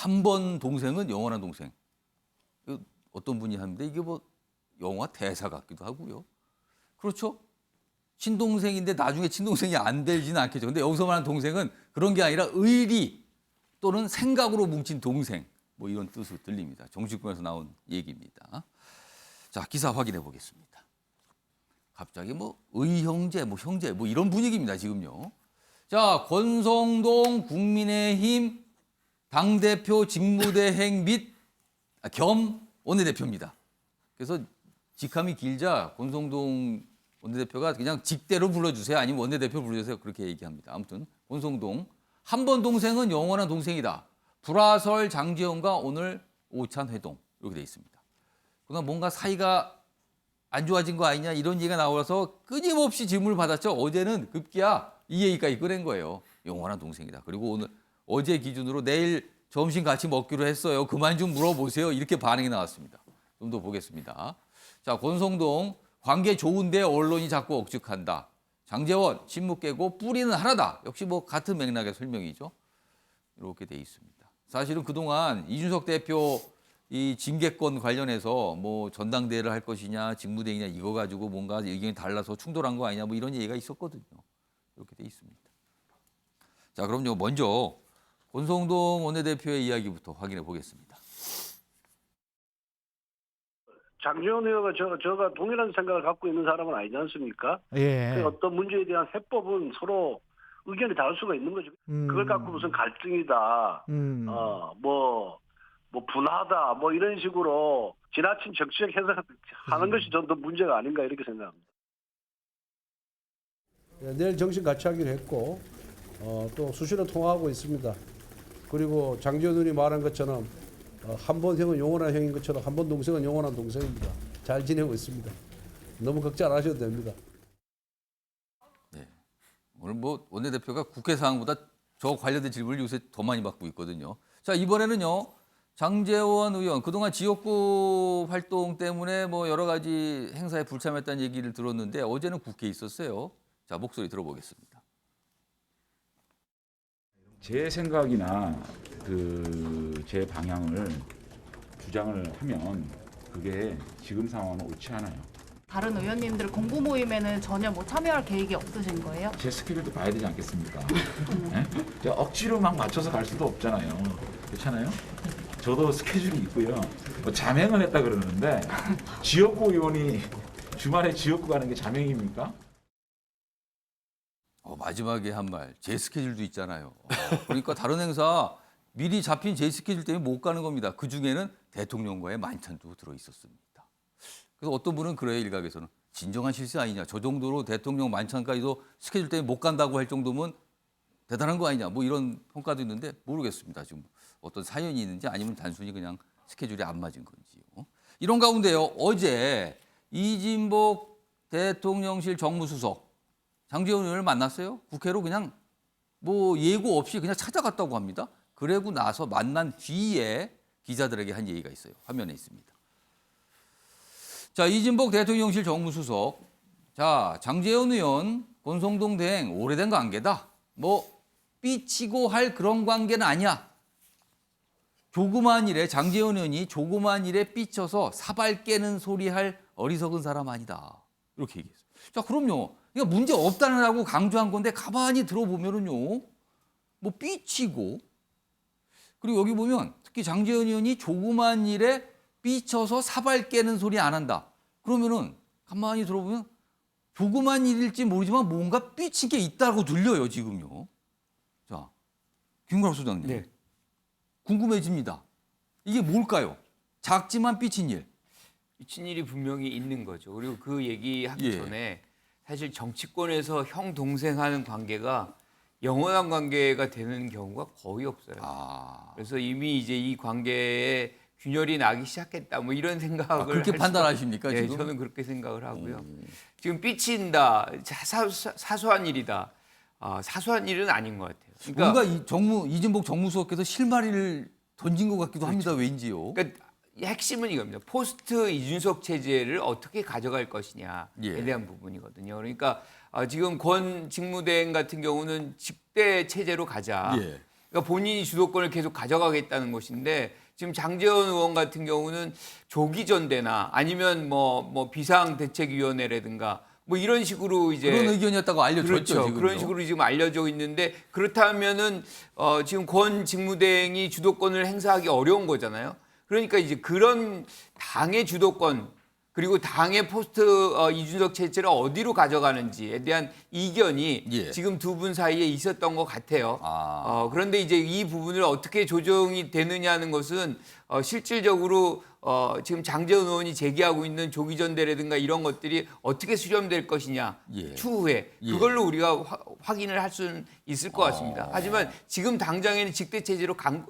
한 번 동생은 영원한 동생. 어떤 분이 하는데 이게 뭐 영화 대사 같기도 하고요. 그렇죠? 친동생인데 나중에 친동생이 안 되지는 않겠죠. 근데 여기서 말하는 동생은 그런 게 아니라 의리 또는 생각으로 뭉친 동생. 뭐 이런 뜻으로 들립니다. 정치권에서 나온 얘기입니다. 자, 기사 확인해 보겠습니다. 갑자기 뭐 의형제, 뭐 형제, 뭐 이런 분위기입니다, 지금요. 자, 권성동 국민의힘 당대표 직무대행 및 겸 원내대표입니다. 그래서 직함이 길자 권성동 원내대표가 그냥 직대로 불러주세요. 아니면 원내대표 불러주세요. 그렇게 얘기합니다. 아무튼 권성동 한 번 동생은 영원한 동생이다. 불화설 장제원과 오늘 오찬 회동 이렇게 돼 있습니다. 그러나 뭔가 사이가 안 좋아진 거 아니냐 이런 얘기가 나와서 끊임없이 질문을 받았죠. 어제는 급기야 이 얘기까지 꺼낸 거예요. 영원한 동생이다. 그리고 오늘 어제 기준으로 내일 점심 같이 먹기로 했어요. 그만 좀 물어보세요. 이렇게 반응이 나왔습니다. 좀 더 보겠습니다. 자, 권성동 관계 좋은데 언론이 자꾸 억측한다. 장제원 침묵 깨고 뿌리는 하나다. 역시 뭐 같은 맥락의 설명이죠. 이렇게 돼 있습니다. 사실은 그동안 이준석 대표 이 징계권 관련해서 뭐 전당대회를 할 것이냐 직무대행이냐 이거 가지고 뭔가 의견이 달라서 충돌한 거 아니냐 뭐 이런 얘기가 있었거든요. 이렇게 돼 있습니다. 자, 그럼요. 먼저 권성동 원내대표의 이야기부터 확인해 보겠습니다. 장제원 의원과 저가 동일한 생각을 갖고 있는 사람은 아니지 않습니까? 예. 그 어떤 문제에 대한 해법은 서로 의견이 다를 수가 있는 거죠. 그걸 갖고 무슨 갈등이다, 뭐 분하다, 뭐 이런 식으로 지나친 정치적 해석하는 것이 좀 더 문제가 아닌가 이렇게 생각합니다. 내일 정신 같이 하기로 했고 또 수시로 통화하고 있습니다. 그리고 장제원 의원이 말한 것처럼 한 번 형은 영원한 형인 것처럼 한 번 동생은 영원한 동생입니다. 잘 지내고 있습니다. 너무 걱정 안 하셔도 됩니다. 네. 오늘 뭐 원내대표가 국회 상황보다 저 관련된 질문을 요새 더 많이 받고 있거든요. 자, 이번에는요. 장제원 의원 그동안 지역구 활동 때문에 뭐 여러 가지 행사에 불참했다는 얘기를 들었는데 어제는 국회에 있었어요. 자, 목소리 들어보겠습니다. 제 생각이나 제 방향을 주장을 하면 그게 지금 상황은 옳지 않아요. 다른 의원님들 공부 모임에는 전혀 뭐 참여할 계획이 없으신 거예요? 제 스케줄도 봐야 되지 않겠습니까? 네? 제가 억지로 막 맞춰서 갈 수도 없잖아요. 그렇잖아요? 저도 스케줄이 있고요. 뭐 자맹을 했다 그러는데 지역구 의원이 주말에 지역구 가는 게 자맹입니까? 마지막에 한 말, 제 스케줄도 있잖아요. 그러니까 다른 행사 미리 잡힌 제 스케줄 때문에 못 가는 겁니다. 그중에는 대통령과의 만찬도 들어있었습니다. 그래서 어떤 분은 그래요, 일각에서는. 진정한 실세 아니냐. 저 정도로 대통령 만찬까지도 스케줄 때문에 못 간다고 할 정도면 대단한 거 아니냐. 뭐 이런 평가도 있는데 모르겠습니다. 지금 어떤 사연이 있는지 아니면 단순히 그냥 스케줄이 안 맞은 건지요. 이런 가운데요, 어제 이진복 대통령실 정무수석 장제원 의원을 만났어요. 국회로 그냥 뭐 예고 없이 그냥 찾아갔다고 합니다. 그러고 나서 만난 뒤에 기자들에게 한 얘기가 있어요. 화면에 있습니다. 자, 이진복 대통령실 정무수석. 자, 장제원 의원, 권성동 대행 오래된 관계다. 뭐 삐치고 할 그런 관계는 아니야. 조그만 일에 장제원 의원이 조그만 일에 삐쳐서 사발 깨는 소리 할 어리석은 사람 아니다. 이렇게 얘기했어요. 자, 그럼요. 그러니까 문제 없다라고 강조한 건데 가만히 들어보면은요. 뭐 삐치고 그리고 여기 보면 특히 장제원 의원이 조그만 일에 삐쳐서 사발 깨는 소리 안 한다. 그러면은 가만히 들어보면 조그만 일일지 모르지만 뭔가 삐친 게 있다고 들려요, 지금요. 자, 김구라 소장님. 네. 궁금해집니다. 이게 뭘까요? 작지만 삐친 일. 미친 일이 분명히 있는 거죠. 그리고 그 얘기하기 전에 사실 정치권에서 형 동생 하는 관계가 영원한 관계가 되는 경우가 거의 없어요. 그래서 이미 이제 이 관계에 균열이 나기 시작했다. 뭐 이런 생각을 그렇게 판단하십니까, 네, 지금? 저는 그렇게 생각을 하고요. 지금 삐친다, 사소한 일이다. 사소한 일은 아닌 것 같아요. 뭔가 이진복 정무수석께서 실마리를 던진 것 같기도 합니다. 왠지요. 그러니까 핵심은 이겁니다. 포스트 이준석 체제를 어떻게 가져갈 것이냐에 예. 대한 부분이거든요. 그러니까 지금 권 직무대행 같은 경우는 직대 체제로 가자. 예. 그러니까 본인이 주도권을 계속 가져가겠다는 것인데 지금 장제원 의원 같은 경우는 조기전대나 아니면 뭐 비상대책위원회라든가 뭐 이런 식으로 이제 그런 의견이었다고 알려졌죠. 그렇죠. 지금요. 그런 식으로 지금 알려져 있는데 그렇다면은 지금 권 직무대행이 주도권을 행사하기 어려운 거잖아요. 그러니까 이제 그런 당의 주도권 그리고 당의 포스트 이준석 체제를 어디로 가져가는지에 대한 이견이 예. 지금 두 분 사이에 있었던 것 같아요. 아. 그런데 이제 이 부분을 어떻게 조정이 되느냐는 것은 실질적으로 지금 장제원 의원이 제기하고 있는 조기전대라든가 이런 것들이 어떻게 수렴될 것이냐 예. 추후에 예. 그걸로 우리가 확인을 할 수는 있을 것 같습니다. 하지만 지금 당장에는 직대 체제로 간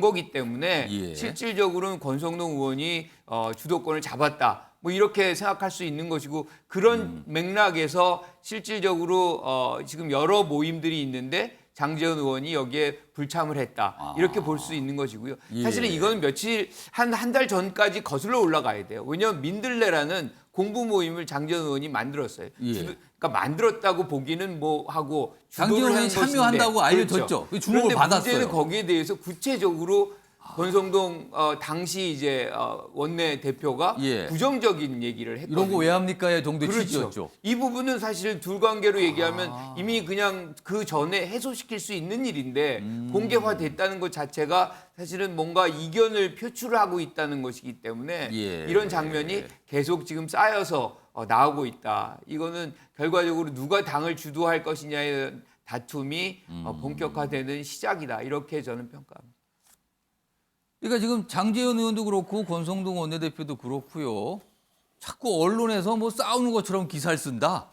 거기 때문에 예. 실질적으로는 권성동 의원이 주도권을 잡았다. 뭐 이렇게 생각할 수 있는 것이고 그런 맥락에서 실질적으로 지금 여러 모임들이 있는데 장제원 의원이 여기에 불참을 했다. 이렇게 볼 수 있는 것이고요. 예. 사실은 이거는 며칠 한 달 전까지 거슬러 올라가야 돼요. 왜냐하면 민들레라는 공부 모임을 장제원 의원이 만들었어요. 예. 그러니까 만들었다고 보기는 뭐 하고 장제원 의원이 참여한다고 알려졌죠. 그 주목을 그런데 받았어요. 문제는 거기에 대해서 구체적으로 권성동 당시 이제 원내 대표가 예. 부정적인 얘기를 했거든요. 이런 거 왜 합니까의 정도의 그렇죠. 취지였죠. 이 부분은 사실 둘 관계로 얘기하면 이미 그냥 그 전에 해소시킬 수 있는 일인데 공개화됐다는 것 자체가 사실은 뭔가 이견을 표출하고 있다는 것이기 때문에 예. 이런 장면이 계속 지금 쌓여서 나오고 있다. 이거는 결과적으로 누가 당을 주도할 것이냐의 다툼이 본격화되는 시작이다. 이렇게 저는 평가합니다. 그러니까 지금 장제원 의원도 그렇고 권성동 원내대표도 그렇고요. 자꾸 언론에서 뭐 싸우는 것처럼 기사를 쓴다.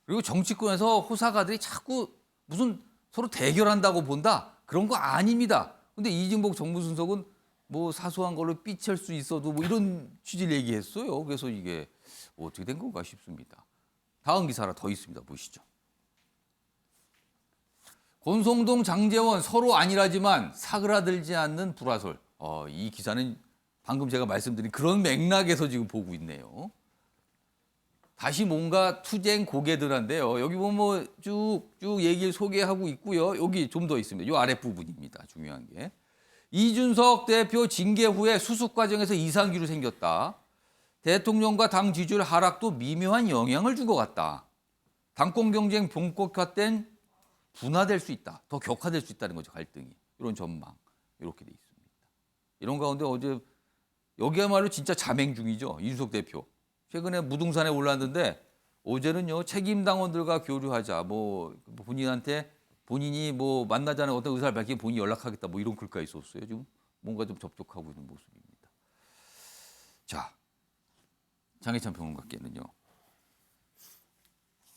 그리고 정치권에서 호사가들이 자꾸 무슨 서로 대결한다고 본다. 그런 거 아닙니다. 근데 이진복 정무수석은 뭐 사소한 걸로 삐칠 수 있어도 뭐 이런 취지를 얘기했어요. 그래서 이게 어떻게 된 건가 싶습니다. 다음 기사 하나 더 있습니다. 보시죠. 권성동, 장제원 서로 아니라지만 사그라들지 않는 불화설. 이 기사는 방금 제가 말씀드린 그런 맥락에서 지금 보고 있네요. 다시 뭔가 투쟁 고개들한데요. 여기 보면 뭐 쭉쭉 얘기를 소개하고 있고요. 여기 좀 더 있습니다. 이 아랫부분입니다. 중요한 게. 이준석 대표 징계 후에 수습 과정에서 이상기류 생겼다. 대통령과 당 지지율 하락도 미묘한 영향을 준 것 같다. 당권 경쟁 본격화된 분화될 수 있다. 더 격화될 수 있다는 거죠. 갈등이. 이런 전망. 이렇게 돼 있습니다. 이런 가운데 어제 여기야말로 진짜 자맹 중이죠. 이준석 대표. 최근에 무등산에 올랐는데 어제는요. 책임 당원들과 교류하자. 뭐 본인이 뭐 만나자는 어떤 의사를 밝히고 본인이 연락하겠다. 뭐 이런 글까지 있었어요. 지금 뭔가 좀 접촉하고 있는 모습입니다. 자, 장혜찬 평론가께는요.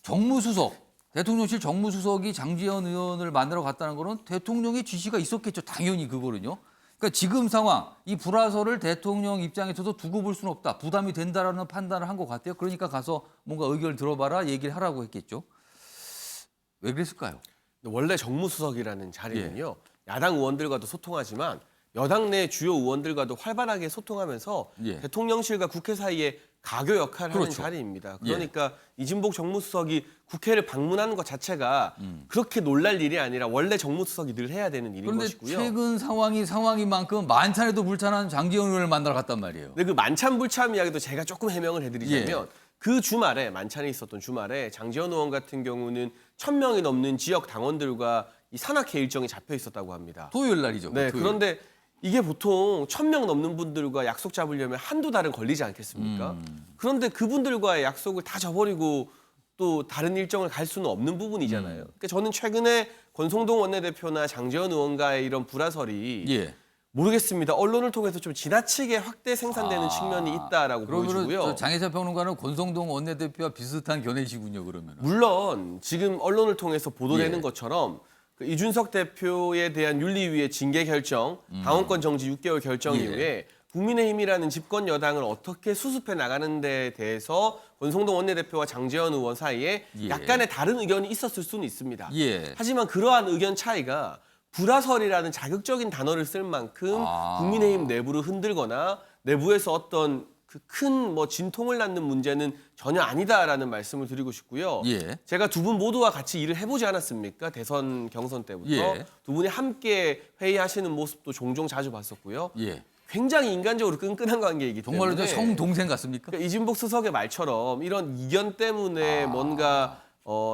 정무수석. 대통령실 정무수석이 장제원 의원을 만나러 갔다는 거는 대통령의 지시가 있었겠죠. 당연히 그거는요. 그러니까 지금 상황, 이 불화설을 대통령 입장에서도 두고 볼 수는 없다. 부담이 된다라는 판단을 한 것 같아요. 그러니까 가서 뭔가 의견을 들어봐라 얘기를 하라고 했겠죠. 왜 그랬을까요? 원래 정무수석이라는 자리는요. 야당 의원들과도 소통하지만 여당 내 주요 의원들과도 활발하게 소통하면서 예. 대통령실과 국회 사이에 가교 역할을 하는 그렇죠. 자리입니다. 그러니까 이진복 정무수석이 국회를 방문하는 것 자체가 그렇게 놀랄 일이 아니라 원래 정무수석이 늘 해야 되는 일인 그런데 것이고요. 최근 상황인 만큼 만찬에도 불찬한 장제원 의원을 만나러 갔단 말이에요. 근데 그 만찬불참 이야기도 제가 조금 해명을 해드리자면 예. 그 주말에 만찬이 있었던 주말에 장제원 의원 같은 경우는 1,000명이 넘는 지역 당원들과 이 산악회 일정이 잡혀 있었다고 합니다. 토요일 날이죠. 네, 토요일. 그런데 이게 보통 1,000명 넘는 분들과 약속 잡으려면 한두 달은 걸리지 않겠습니까? 그런데 그분들과의 약속을 다 저버리고 또 다른 일정을 갈 수는 없는 부분이잖아요. 그러니까 저는 최근에 권성동 원내대표나 장제원 의원과의 이런 불화설이 예. 모르겠습니다. 언론을 통해서 좀 지나치게 확대 생산되는 측면이 있다라고 보여지고요. 그러면 장혜찬 평론가는 권성동 원내대표와 비슷한 견해시군요. 그러면. 물론 지금 언론을 통해서 보도되는 예. 것처럼 그 이준석 대표에 대한 윤리위의 징계 결정, 당원권 정지 6개월 결정 예. 이후에 국민의힘이라는 집권 여당을 어떻게 수습해 나가는 데 대해서 권성동 원내대표와 장제원 의원 사이에 예. 약간의 다른 의견이 있었을 수는 있습니다. 예. 하지만 그러한 의견 차이가 불화설이라는 자극적인 단어를 쓸 만큼 국민의힘 내부를 흔들거나 내부에서 어떤 그 큰 뭐 진통을 낳는 문제는 전혀 아니다라는 말씀을 드리고 싶고요. 예. 제가 두 분 모두와 같이 일을 해보지 않았습니까? 대선 경선 때부터 예. 두 분이 함께 회의하시는 모습도 종종 자주 봤었고요. 예. 굉장히 인간적으로 끈끈한 관계이기 정말로 때문에 형 동생 같습니까? 그러니까 이진복 수석의 말처럼 이런 이견 때문에 뭔가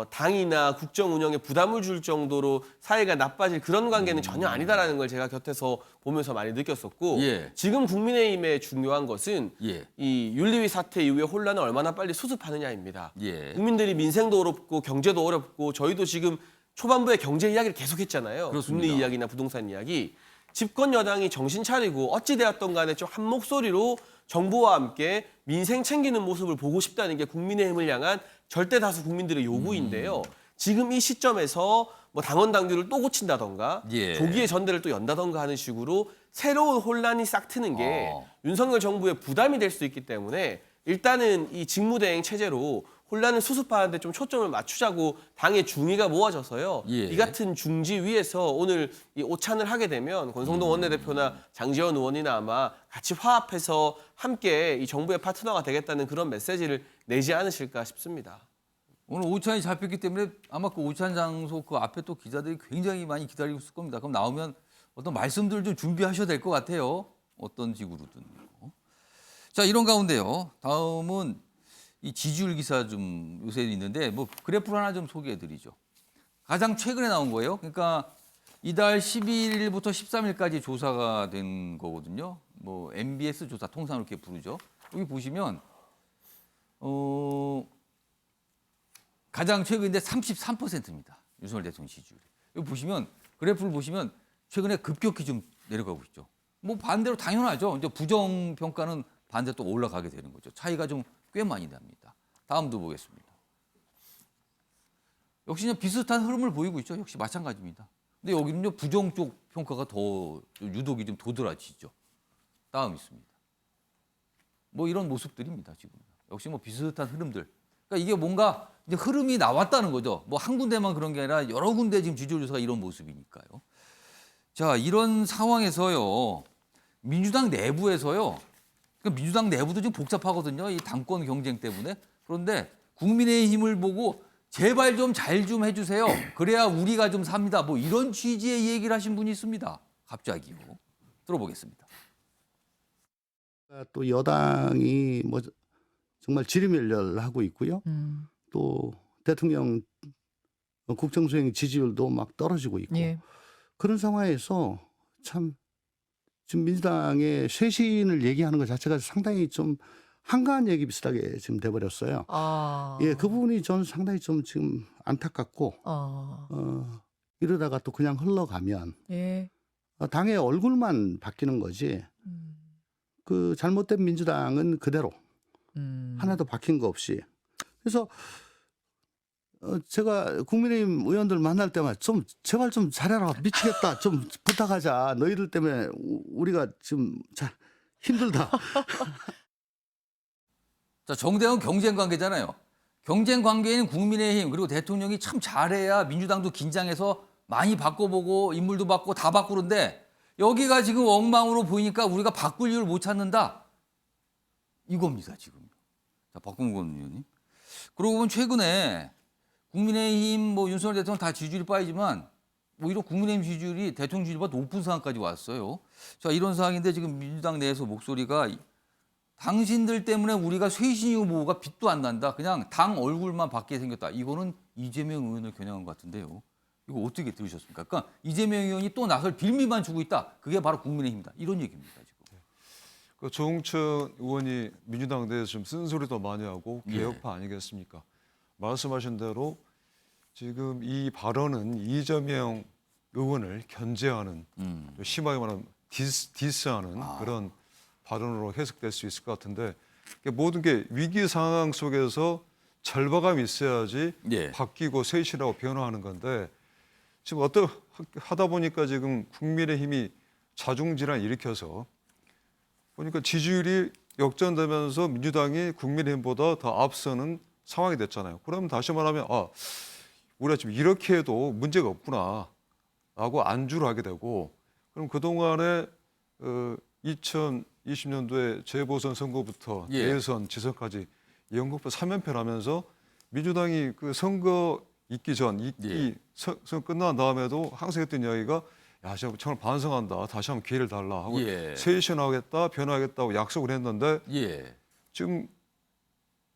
당이나 국정 운영에 부담을 줄 정도로 사이가 나빠질 그런 관계는 전혀 아니다라는 걸 제가 곁에서 보면서 많이 느꼈었고 예. 지금 국민의힘의 중요한 것은 예. 이 윤리위 사태 이후에 혼란을 얼마나 빨리 수습하느냐입니다. 예. 국민들이 민생도 어렵고 경제도 어렵고 저희도 지금 초반부에 경제 이야기를 계속했잖아요. 그렇습니다. 금리 이야기나 부동산 이야기. 집권 여당이 정신 차리고 어찌 되었던 간에 좀 한 목소리로 정부와 함께 민생 챙기는 모습을 보고 싶다는 게 국민의힘을 향한 절대 다수 국민들의 요구인데요. 지금 이 시점에서 뭐 당원 당규를 또 고친다던가 예. 조기에 전대를 또 연다던가 하는 식으로 새로운 혼란이 싹 트는 게 윤석열 정부의 부담이 될 수 있기 때문에 일단은 이 직무대행 체제로 혼란을 수습하는 데 좀 초점을 맞추자고 당의 중의가 모아져서요. 예. 이 같은 중지 위에서 오늘 이 오찬을 하게 되면 권성동 원내대표나 장제원 의원이나 아마 같이 화합해서 함께 이 정부의 파트너가 되겠다는 그런 메시지를 내지 않으실까 싶습니다. 오늘 오찬이 잡혔기 때문에 아마 그 오찬 장소 그 앞에 또 기자들이 굉장히 많이 기다리고 있을 겁니다. 그럼 나오면 어떤 말씀들 좀 준비하셔야 될 것 같아요. 어떤 식으로든. 자, 이런 가운데요. 다음은 이 지지율 기사 좀 요새 있는데 뭐 그래프를 하나 좀 소개해 드리죠. 가장 최근에 나온 거예요. 그러니까 이달 11일부터 13일까지 조사가 된 거거든요. 뭐 MBS 조사 통상 이렇게 부르죠. 여기 보시면 가장 최근인데 33%입니다. 윤석열 대통령 지지율이. 여기 보시면 그래프를 보시면 최근에 급격히 좀 내려가고 있죠. 뭐 반대로 당연하죠. 이제 부정 평가는 반대 또 올라가게 되는 거죠. 차이가 좀 꽤 많이 납니다. 다음도 보겠습니다. 역시 비슷한 흐름을 보이고 있죠. 역시 마찬가지입니다. 근데 여기는요 부정 쪽 평가가 더 유독이 좀 도드라지죠. 다음 있습니다. 뭐 이런 모습들입니다. 지금 역시 뭐 비슷한 흐름들. 그러니까 이게 뭔가 이제 흐름이 나왔다는 거죠. 뭐 한 군데만 그런 게 아니라 여러 군데 지금 지지율 조사가 이런 모습이니까요. 자, 이런 상황에서요 민주당 내부에서요. 그러니까 민주당 내부도 좀 복잡하거든요. 이 당권 경쟁 때문에. 그런데 국민의힘을 보고 제발 좀 잘 좀 해주세요. 그래야 우리가 좀 삽니다. 뭐 이런 취지의 얘기를 하신 분이 있습니다. 갑자기요. 들어보겠습니다. 또 여당이 뭐 정말 지리멸렬하고 있고요. 또 대통령 국정수행 지지율도 막 떨어지고 있고 예. 그런 상황에서 참 지금 민주당의 쇄신을 얘기하는 것 자체가 상당히 좀 한가한 얘기 비슷하게 지금 돼버렸어요. 예, 그 부분이 저는 상당히 좀 지금 안타깝고 이러다가 또 그냥 흘러가면 예. 당의 얼굴만 바뀌는 거지. 그 잘못된 민주당은 그대로 하나도 바뀐 거 없이. 그래서 제가 국민의힘 의원들 만날 때마다 좀 제발 좀 잘해라 미치겠다 좀 부탁하자 너희들 때문에 우리가 지금 자 힘들다. 자, 정대은 경쟁 관계잖아요. 경쟁 관계인 국민의힘 그리고 대통령이 참 잘해야 민주당도 긴장해서 많이 바꿔보고 인물도 바꾸고 다 바꾸는데 여기가 지금 엉망으로 보이니까 우리가 바꿀 이유를 못 찾는다. 이겁니다, 지금. 자, 박홍근 의원님. 그러고 보면 최근에 국민의힘 뭐 윤석열 대통령 다 지지율이 빠지지만 오히려 국민의힘 지지율이 대통령 지지율보다 높은 상황까지 왔어요. 자, 이런 상황인데 지금 민주당 내에서 목소리가 당신들 때문에 우리가 쇄신 후보가 빛도 안 난다. 그냥 당 얼굴만 바뀌게 생겼다. 이거는 이재명 의원을 겨냥한 것 같은데요. 이거 어떻게 들으셨습니까? 그러니까 이재명 의원이 또 나설 빌미만 주고 있다. 그게 바로 국민의힘이다. 이런 얘기입니다. 지금. 그 조홍천 의원이 민주당 내에서 좀 쓴소리도 많이 하고 개혁파 아니겠습니까? 말씀하신 대로 지금 이 발언은 이재명 의원을 견제하는 심하게 말하면 디스하는 그런 발언으로 해석될 수 있을 것 같은데 모든 게 위기 상황 속에서 절박함이 있어야지 바뀌고 쇄신하고 변화하는 건데 지금 하다 보니까 지금 국민의힘이 자중질환 일으켜서 보니까 지지율이 역전되면서 민주당이 국민의힘보다 더 앞서는 상황이 됐잖아요. 그러면 다시 말하면 우리가 지금 이렇게 해도 문제가 없구나라고 안주를 하게 되고 그럼 그동안에 2020년도에 재보선 선거부터 예. 대선, 지선까지 연극부 3연패를 하면서 민주당이 그 선거 있기 전, 예. 선거 끝난 다음에도 항상 했던 이야기가 야, 정말 반성한다. 다시 한번 기회를 달라 하고 예. 쇄신하겠다, 변화하겠다고 약속을 했는데 예. 지금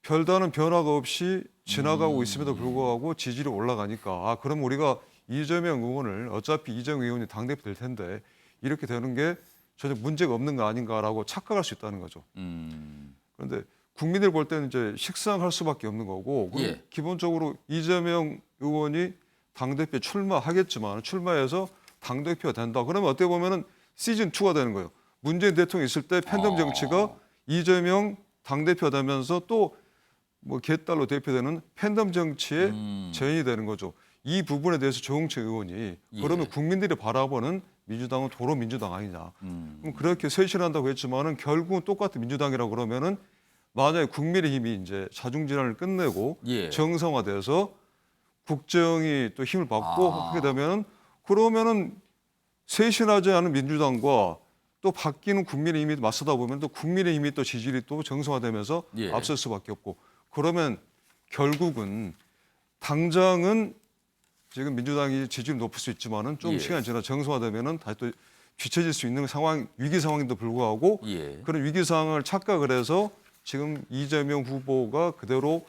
별다른 변화가 없이 지나가고 있음에도 불구하고 지지율이 올라가니까 아, 그럼 우리가 이재명 의원을 어차피 이재명 의원이 당대표 될 텐데 이렇게 되는 게 전혀 문제가 없는 거 아닌가라고 착각할 수 있다는 거죠. 그런데 국민들 볼 때는 이제 식상할 수밖에 없는 거고 그리고 예. 기본적으로 이재명 의원이 당대표 출마하겠지만 출마해서 당대표가 된다. 그러면 어떻게 보면은 시즌2가 되는 거예요. 문재인 대통령이 있을 때 팬덤 정치가 이재명 당대표가 되면서 또 뭐 개딸로 대표되는 팬덤 정치의 전이 되는 거죠. 이 부분에 대해서 조홍천 의원이 예. 그러면 국민들이 바라보는 민주당은 도로 민주당 아니냐. 그럼 그렇게 쇄신한다고 했지만은 결국은 똑같은 민주당이라고 그러면은 만약에 국민의힘이 이제 자중질환을 끝내고 예. 정상화돼서 국정이 또 힘을 받고 하게 되면은 그러면은 쇄신하지 않은 민주당과 또 바뀌는 국민의힘이 맞서다 보면 또 국민의힘이 또 지지율이 또 정상화되면서 예. 앞설 수밖에 없고 그러면 결국은 당장은 지금 민주당이 지지율이 높을 수 있지만은 좀 예. 시간이 지나 정상화되면은 다시 또 뒤처질 수 있는 상황 위기 상황인데도 불구하고 예. 그런 위기 상황을 착각을 해서 지금 이재명 후보가 그대로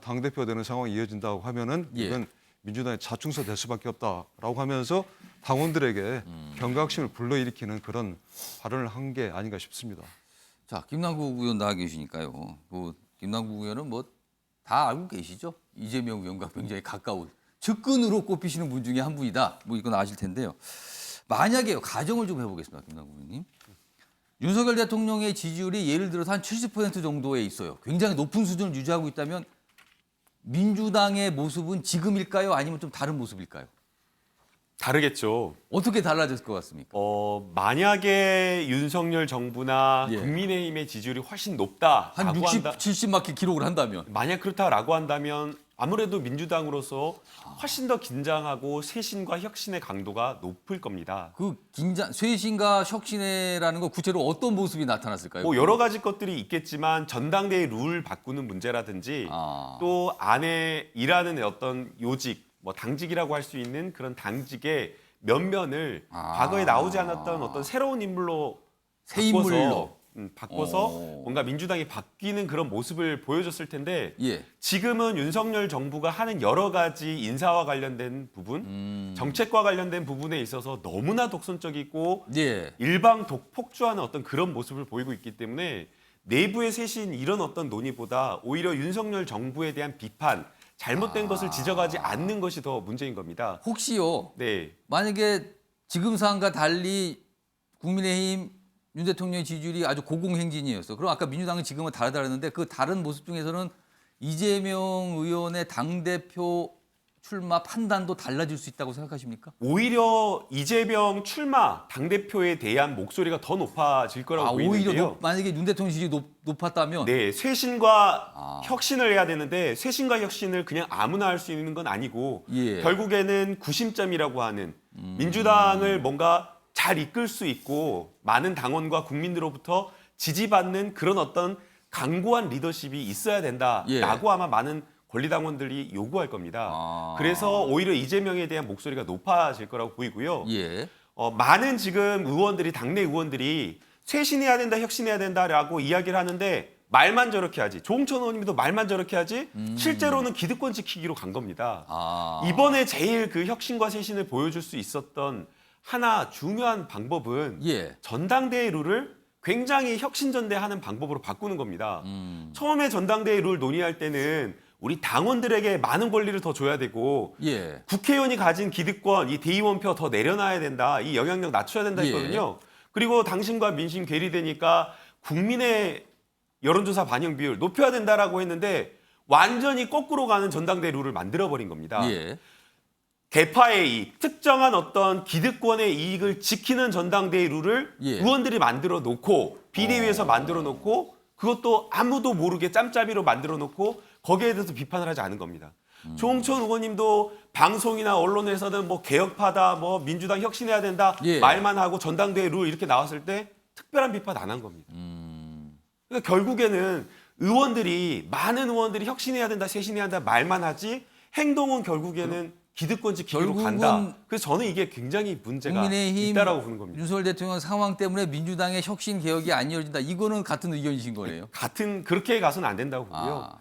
당대표가 되는 상황이 이어진다고 하면은 예. 이건 민주당의 자충서 될 수밖에 없다라고 하면서 당원들에게 경각심을 불러일으키는 그런 발언을 한 게 아닌가 싶습니다. 자, 김남국 의원 나와 계시니까요. 그 김남국 의원은 뭐 다 알고 계시죠? 이재명 의원과 굉장히 가까운 측근으로 꼽히시는 분 중에 한 분이다. 뭐 이건 아실 텐데요. 만약에 가정을 좀 해보겠습니다, 김남국 의원님. 윤석열 대통령의 지지율이 예를 들어서 한 70% 정도에 있어요. 굉장히 높은 수준을 유지하고 있다면 민주당의 모습은 지금일까요? 아니면 좀 다른 모습일까요? 다르겠죠. 어떻게 달라졌을 것 같습니까? 만약에 윤석열 정부나 예. 국민의힘의 지지율이 훨씬 높다라고 한 60, 한다. 70막 기록을 한다면 만약 그렇다라고 한다면 아무래도 민주당으로서 훨씬 더 긴장하고 쇄신과 혁신의 강도가 높을 겁니다. 그 긴장, 쇄신과 혁신이라는 거 구체로 어떤 모습이 나타났을까요? 뭐 여러 가지 것들이 있겠지만 전당대회 룰 바꾸는 문제라든지 또 안에 일하는 어떤 요직, 뭐 당직이라고 할 수 있는 그런 당직의 면면을 과거에 나오지 않았던 어떤 새로운 인물로 새 인물로. 바꿔서 뭔가 민주당이 바뀌는 그런 모습을 보여줬을 텐데 예. 지금은 윤석열 정부가 하는 여러 가지 인사와 관련된 부분, 정책과 관련된 부분에 있어서 너무나 독선적이고 예. 일방 독폭주하는 어떤 그런 모습을 보이고 있기 때문에 내부의 쇄신 이런 어떤 논의보다 오히려 윤석열 정부에 대한 비판, 잘못된 것을 지적하지 않는 것이 더 문제인 겁니다. 혹시요. 네. 만약에 지금 상황과 달리 국민의힘 윤 대통령의 지지율이 아주 고공행진이었어. 그럼 아까 민주당은 지금은 다르다 그랬는데 그 다른 모습 중에서는 이재명 의원의 당대표 출마 판단도 달라질 수 있다고 생각하십니까? 오히려 이재명 출마 당대표에 대한 목소리가 더 높아질 거라고 보이는데요. 오히려 만약에 윤 대통령 지지율이 높았다면 네, 쇄신과 혁신을 해야 되는데 쇄신과 혁신을 그냥 아무나 할 수 있는 건 아니고 예. 결국에는 구심점이라고 하는 민주당을 뭔가 잘 이끌 수 있고 많은 당원과 국민들로부터 지지받는 그런 어떤 강고한 리더십이 있어야 된다라고 예. 아마 많은 권리당원들이 요구할 겁니다. 그래서 오히려 이재명에 대한 목소리가 높아질 거라고 보이고요. 예. 많은 지금 의원들이 당내 의원들이 쇄신해야 된다, 혁신해야 된다라고 이야기를 하는데 말만 저렇게 하지. 조홍천 의원님도 말만 저렇게 하지. 실제로는 기득권 지키기로 간 겁니다. 이번에 제일 그 혁신과 쇄신을 보여줄 수 있었던 하나 중요한 방법은 예. 전당대회 룰을 굉장히 혁신전대하는 방법으로 바꾸는 겁니다. 처음에 전당대회 룰 논의할 때는 우리 당원들에게 많은 권리를 더 줘야 되고 예. 국회의원이 가진 기득권, 이 대의원표 더 내려놔야 된다. 이 영향력 낮춰야 된다 했거든요. 그리고 당신과 민심 괴리되니까 국민의 여론조사 반영 비율 높여야 된다라고 했는데 완전히 거꾸로 가는 전당대회 룰을 만들어버린 겁니다. 예. 개파의 이익, 특정한 어떤 기득권의 이익을 지키는 전당대회 룰을 예. 의원들이 만들어 놓고 비대위에서 만들어 놓고 그것도 아무도 모르게 짬짜비로 만들어 놓고 거기에 대해서 비판을 하지 않은 겁니다. 조홍천 의원님도 방송이나 언론에서는 뭐 개혁파다, 뭐 민주당 혁신해야 된다 예. 말만 하고 전당대회 룰 이렇게 나왔을 때 특별한 비판 안 한 겁니다. 그러니까 결국에는 많은 의원들이 혁신해야 된다, 쇄신해야 된다 말만 하지 행동은 결국에는 기득권 지키기로 간다. 그래서 저는 이게 굉장히 문제가 국민의힘 있다라고 보는 겁니다. 윤석열 대통령 상황 때문에 민주당의 혁신 개혁이 안 이어진다. 이거는 같은 의견이신 거네요. 그렇게 가서는 안 된다고 보고요.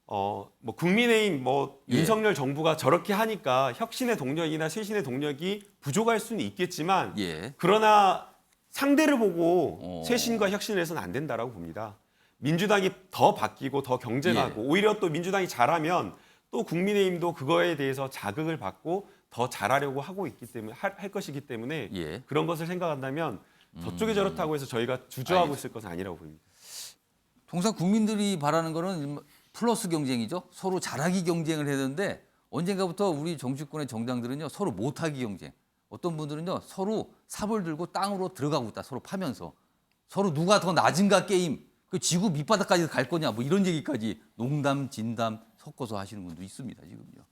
뭐 국민의힘 예. 윤석열 정부가 저렇게 하니까 혁신의 동력이나 쇄신의 동력이 부족할 수는 있겠지만 예. 그러나 상대를 보고 쇄신과 혁신을 해서는 안 된다라고 봅니다. 민주당이 더 바뀌고 더 경쟁하고 오히려 또 민주당이 잘하면 또 국민의힘도 그거에 대해서 자극을 받고 더 잘하려고 하고 있기 때문에 할 것이기 때문에 예. 그런 것을 생각한다면 저쪽이 저렇다고 해서 저희가 주저하고 있을 것은 아니라고 보입니다. 통상 국민들이 바라는 거는 플러스 경쟁이죠. 서로 잘하기 경쟁을 해야 되는데 언젠가부터 우리 정치권의 정당들은요 서로 못하기 경쟁. 어떤 분들은요 서로 삽을 들고 땅으로 들어가고 있다. 서로 파면서 서로 누가 더 낮은가 게임. 그 지구 밑바닥까지 갈 거냐 뭐 이런 얘기까지 농담 진담 섞어서 하시는 분도 있습니다 지금요.